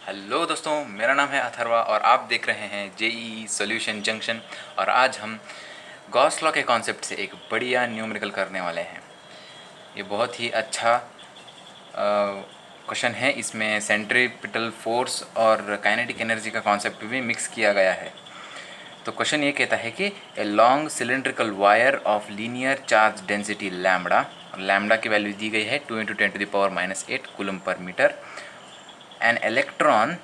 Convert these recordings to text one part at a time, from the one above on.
Hello दोस्तों, मेरा नाम है अथर्वा और आप देख रहे हैं जेईई सॉल्यूशन जंक्शन। और आज हम गॉस लॉ के कॉन्सेप्ट से एक बढ़िया न्यूमेरिकल करने वाले हैं। ये बहुत ही अच्छा क्वेश्चन है। इसमें सेंट्रीपिटल फोर्स और काइनेटिक एनर्जी का कॉन्सेप्ट भी मिक्स किया गया है। तो क्वेश्चन ये कहता है कि a long cylindrical wire of linear charge density lambda, lambda की वैल्यू दी गई है 2 × 10⁻⁸ कूलम पर metre. An electron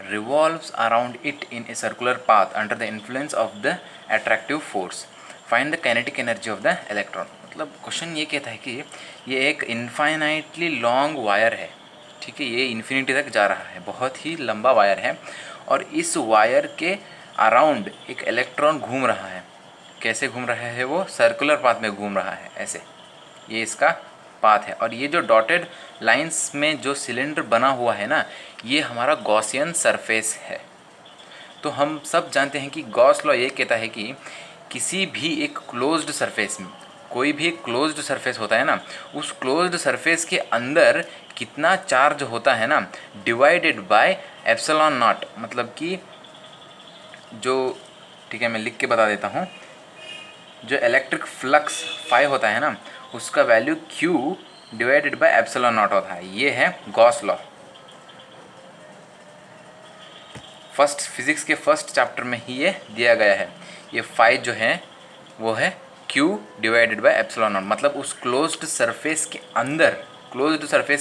revolves around it in a circular path under the influence of the attractive force. Find the kinetic energy of the electron. मतलब question ये कहता है कि ये एक इनफाइनाइटली लॉन्ग वायर है, ठीक है, ये इन्फिनिटी तक जा रहा है, बहुत ही लंबा वायर है और इस वायर के अराउंड एक इलेक्ट्रॉन घूम रहा है। कैसे घूम रहा है? वो सर्कुलर पाथ में घूम रहा है, ऐसे, ये इसका पाथ है। और ये जो डॉटेड लाइंस में जो सिलेंडर बना हुआ है ना, ये हमारा गॉसियन सरफेस है। तो हम सब जानते हैं कि गॉस लॉ ये कहता है कि किसी भी एक क्लोज्ड सरफेस में, कोई भी एक क्लोज्ड सरफेस होता है ना, उस क्लोज्ड सरफेस के अंदर कितना चार्ज होता है ना, डिवाइडेड बाय एप्सिलॉन नॉट। मतलब कि जो, ठीक है, मैं लिख के बता देता हूँ, जो इलेक्ट्रिक फ्लक्स फाई होता है ना, उसका value Q divided by epsilon not होता है। ये है गॉस लॉ। फर्स्ट फिजिक्स के फर्स्ट चैप्टर में ही ये दिया गया है। ये फाई जो है वो है Q divided by epsilon not. मतलब उस क्लोज्ड सरफेस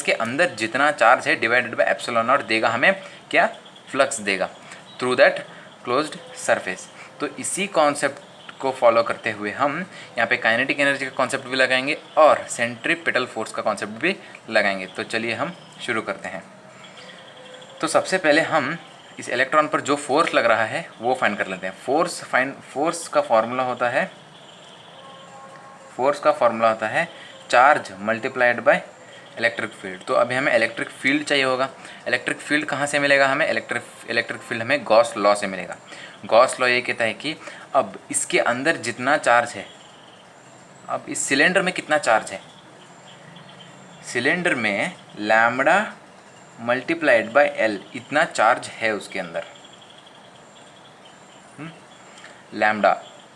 के अंदर जितना चार्ज है डिवाइडेड बाय एप्सिलॉन नॉट देगा हमें क्या? फ्लक्स देगा थ्रू दैट क्लोज्ड सरफेस। तो इसी कॉन्सेप्ट को फॉलो करते हुए हम यहाँ पे काइनेटिक एनर्जी का कॉन्सेप्ट भी लगाएंगे और सेंट्रीपिटल फोर्स का कॉन्सेप्ट भी लगाएंगे। तो चलिए हम शुरू करते हैं। तो सबसे पहले हम इस इलेक्ट्रॉन पर जो फोर्स लग रहा है वो फाइंड कर लेते हैं। फोर्स का फॉर्मूला होता है charge multiplied by electric field. तो अभी हमें इलेक्ट्रिक फील्ड चाहिए होगा। इलेक्ट्रिक फील्ड कहाँ से मिलेगा हमें? इलेक्ट्रिक फील्ड हमें गॉस लॉ से मिलेगा। गॉस लॉ ये कहता है कि अब इसके अंदर जितना चार्ज है, अब इस सिलेंडर में कितना चार्ज है? सिलेंडर में लैम्बडा मल्टीप्लाइड बाय एल, इतना चार्ज है उसके अंदर।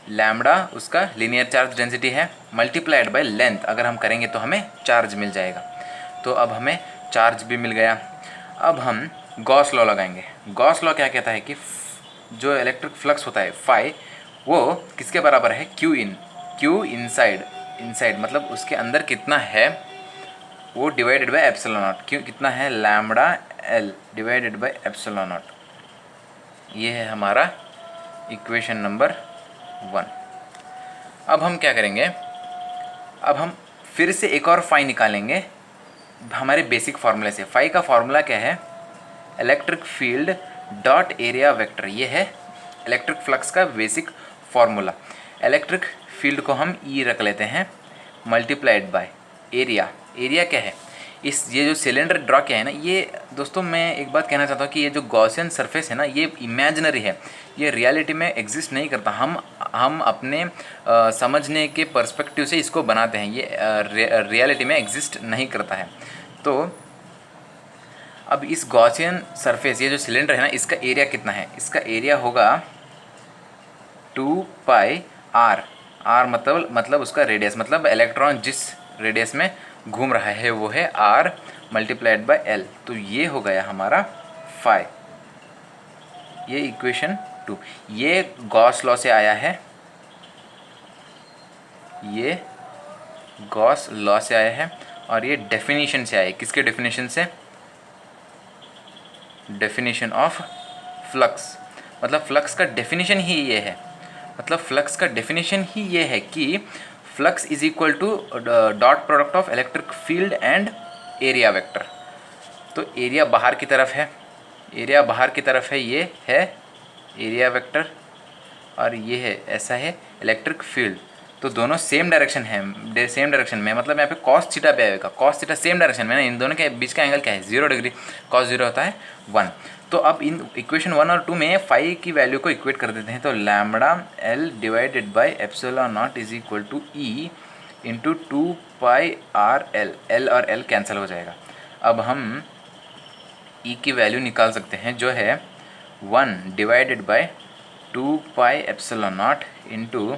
लैम्बडा उसका लीनियर चार्ज डेंसिटी है, मल्टीप्लाइड बाय लेंथ अगर हम करेंगे तो हमें चार्ज मिल जाएगा। तो अब हमें चार्ज भी मिल गया। अब हम गॉस लॉ लगाएंगे। गॉस लॉ क्या कहता है कि जो इलेक्ट्रिक फ्लक्स होता है फाई, वो किसके बराबर है? क्यू इनसाइड मतलब उसके अंदर कितना है वो डिवाइडेड बाय एप्सिलॉन नॉट। क्यों कितना है? Lambda L divided by epsilon not. ये है हमारा इक्वेशन नंबर 1। अब हम क्या करेंगे? अब हम फिर से एक और फाई निकालेंगे हमारे बेसिक फार्मूले से। फाई का फार्मूला क्या है? Electric field dot area vector. ये है इलेक्ट्रिक फ्लक्स का बेसिक फार्मूला। इलेक्ट्रिक फील्ड को हम ई रख लेते हैं, मल्टीप्लाइड बाय एरिया। एरिया क्या है? ये जो सिलेंडर ड्रॉ किया है ना, ये दोस्तों मैं एक बात कहना चाहता हूँ कि ये जो गॉसियन सरफेस है ना, ये इमेजिनरी है, ये रियलिटी में एग्जिस्ट नहीं करता। हम अपने समझने के पर्सपेक्टिव से इसको बनाते हैं, ये रियलिटी में एग्जिस्ट नहीं करता है। तो अब इस गॉसियन सरफेस, ये जो सिलेंडर है ना, इसका एरिया कितना है? इसका एरिया होगा 2πr। आर मतलब उसका रेडियस, मतलब इलेक्ट्रॉन जिस रेडियस में घूम रहा है वो है r मल्टीप्लाइड बाय l। तो ये हो गया हमारा फाई। ये इक्वेशन 2, ये गॉस लॉ से आया है, ये गॉस लॉ से आया है और ये डेफिनेशन से आया है। किसके डेफिनेशन से? Definition of flux. मतलब फ्लक्स का डेफिनेशन ही ये है, मतलब फ्लक्स का डेफिनेशन ही ये है कि flux is equal to dot product of electric field and area vector. तो एरिया बाहर की तरफ है, ये है एरिया वेक्टर और ये है, ऐसा है इलेक्ट्रिक फील्ड। तो दोनों सेम डायरेक्शन में, मतलब यहाँ पे कॉस थीटा पे आएगा। कॉस थीटा सेम डायरेक्शन में ना, इन दोनों के बीच का एंगल क्या है? 0 डिग्री। कॉस 0 होता है 1। तो अब इन इक्वेशन 1 और 2 में फाई की वैल्यू को इक्वेट कर देते हैं। तो lambda L divided by epsilon naught is equal to E into 2πr L. L और एल कैंसिल हो जाएगा। अब हम ई की वैल्यू निकाल सकते हैं जो है 1 divided by 2 pi epsilon naught into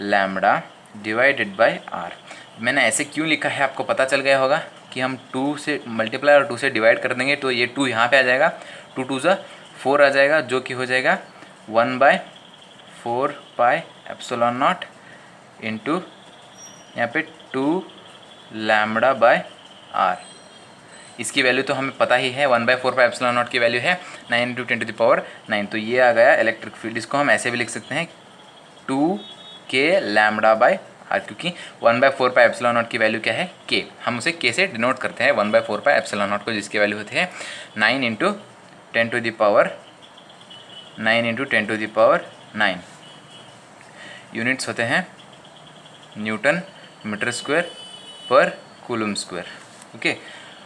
lambda divided by R. मैंने ऐसे क्यों लिखा है आपको पता चल गया होगा कि हम 2 से मल्टीप्लाई और 2 से डिवाइड कर देंगे तो ये 2 यहाँ पे आ जाएगा, 2 2 ज़ा 4 आ जाएगा जो कि हो जाएगा 1 by 4 pi epsilon naught into यहाँ पे 2 लैम्बडा बाय आर। इसकी वैल्यू तो हमें पता ही है, 1 बाय 4 पाई एप्सिलॉन नॉट की वैल्यू है 9 इंटू 10 टू द पावर 9। तो ये आ गया इलेक्ट्रिक फील्ड। इसको हम ऐसे भी लिख सकते हैं 2 के लैम्बडा बाय आर, क्योंकि 1 बाय 4 पाई एप्सिलॉन नॉट की वैल्यू क्या है के, हम उसे के से डिनोट करते हैं 1 बाय 4 पाई एप्सिलॉन नॉट को, जिसकी वैल्यू होती है 9 into 10 to the power 9 into 10 to the power 9। Units होते हैं न्यूटन मीटर स्क्वायर पर कूलम स्क्वायर। ओके,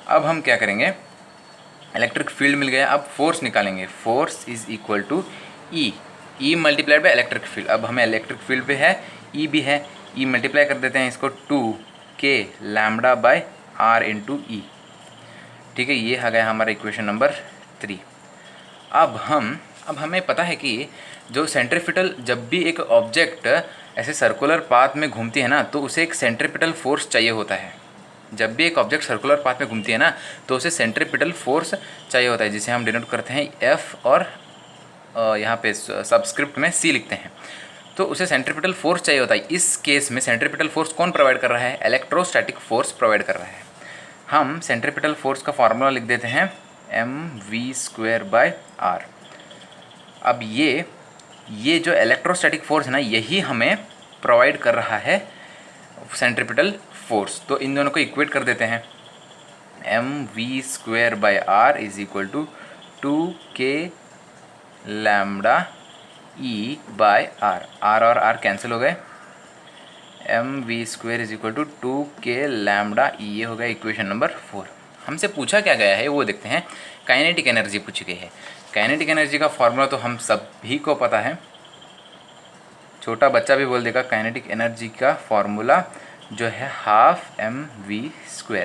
अब हम क्या करेंगे, इलेक्ट्रिक फील्ड मिल गया, अब फोर्स निकालेंगे। Force is equal to E multiplied by electric field. अब हमें इलेक्ट्रिक फील्ड पे है, ई भी है, ई मल्टीप्लाई कर देते हैं इसको 2 के लैम्बडा बाय आर इंटू ई। ठीक है, ये आ गया हमारा इक्वेशन नंबर 3। अब हमें पता है कि जो सेंट्रीपिटल, जब भी एक ऑब्जेक्ट ऐसे सर्कुलर पाथ में घूमती है ना तो उसे एक सेंट्रीपिटल फोर्स चाहिए होता है। जब भी एक ऑब्जेक्ट सर्कुलर पाथ में घूमती है ना तो उसे सेंट्रीपिटल फोर्स चाहिए होता है, जिसे हम डिनोट करते हैं एफ और यहाँ पे सबस्क्रिप्ट में सी लिखते हैं। तो उसे सेंट्रीपिटल फोर्स चाहिए होता है। इस केस में सेंट्रीपिटल फोर्स कौन प्रोवाइड कर रहा है, इलेक्ट्रोस्टैटिक फोर्स प्रोवाइड कर रहा है। हम सेंट्रीपिटल फोर्स का फार्मूला लिख देते हैं mv² बाय आर। अब ये जो इलेक्ट्रोस्टैटिक फोर्स है ना, यही हमें प्रोवाइड कर रहा है सेंट्रीपिटल फोर्स। तो इन दोनों को इक्वेट कर देते हैं, mv² by R is equal to 2 के lambda E by R. R और आर कैंसिल हो गए, mv² इज इक्वल टू 2 के लैम्बडा ई। ये हो गया इक्वेशन नंबर 4। हमसे पूछा क्या गया है वो देखते हैं। काइनेटिक एनर्जी पूछी गई है। काइनेटिक एनर्जी का फॉर्मूला तो हम सभी को पता है, छोटा बच्चा भी बोल देगा। काइनेटिक एनर्जी का फॉर्मूला जो है हाफ mv²।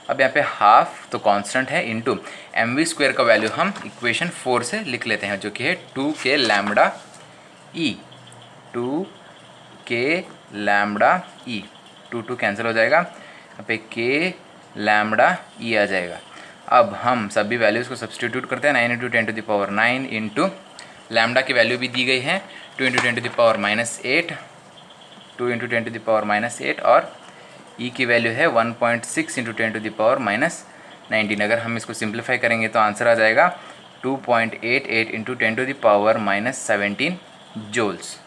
अब यहाँ पे हाफ तो कांस्टेंट है, इनटू mv² का वैल्यू हम इक्वेशन 4 से लिख लेते हैं, जो कि है 2 के लैम्बडा ई। 2 के लैम्बडा ई, 2 कैंसिल हो जाएगा, यहाँ पे के लैम्बडा ई आ जाएगा। अब हम सभी वैल्यूज़ को सब्सटीट्यूट करते हैं। 9 into 10 to the power 9 into lambda की वैल्यू भी दी गई है 2 into 10 to the power -8, 2 into 10 to the power -8, और ई की वैल्यू है 1.6 इंटू 10 टू द पावर -19। अगर हम इसको सिंप्लीफाई करेंगे तो आंसर आ जाएगा 2.88 into 10 to the power -17 joules.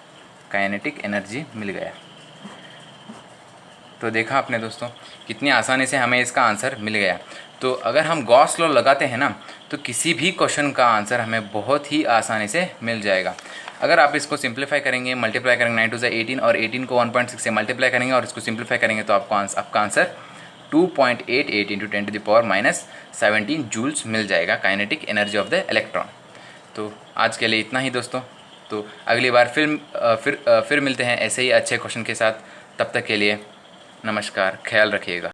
Kinetic energy मिल गया। तो देखा आपने दोस्तों कितनी आसानी से हमें इसका आंसर मिल गया। तो अगर हम गॉस लॉ लगाते हैं ना तो किसी भी क्वेश्चन का आंसर हमें बहुत ही आसानी से मिल जाएगा। अगर आप इसको सिंप्लीफाई करेंगे, मल्टीप्लाई करेंगे 9 2 18 और 18 को 1.6 से मल्टीप्लाई करेंगे और इसको सिंप्लीफाई करेंगे तो आपका answer 2.88 into 10 to the power -17 joules मिल जाएगा, kinetic energy of the electron. तो आज के लिए इतना ही दोस्तों। तो अगली बार फिर मिलते हैं ऐसे ही अच्छे क्वेश्चन के साथ। तब तक के लिए नमस्कार, ख्याल रखिएगा।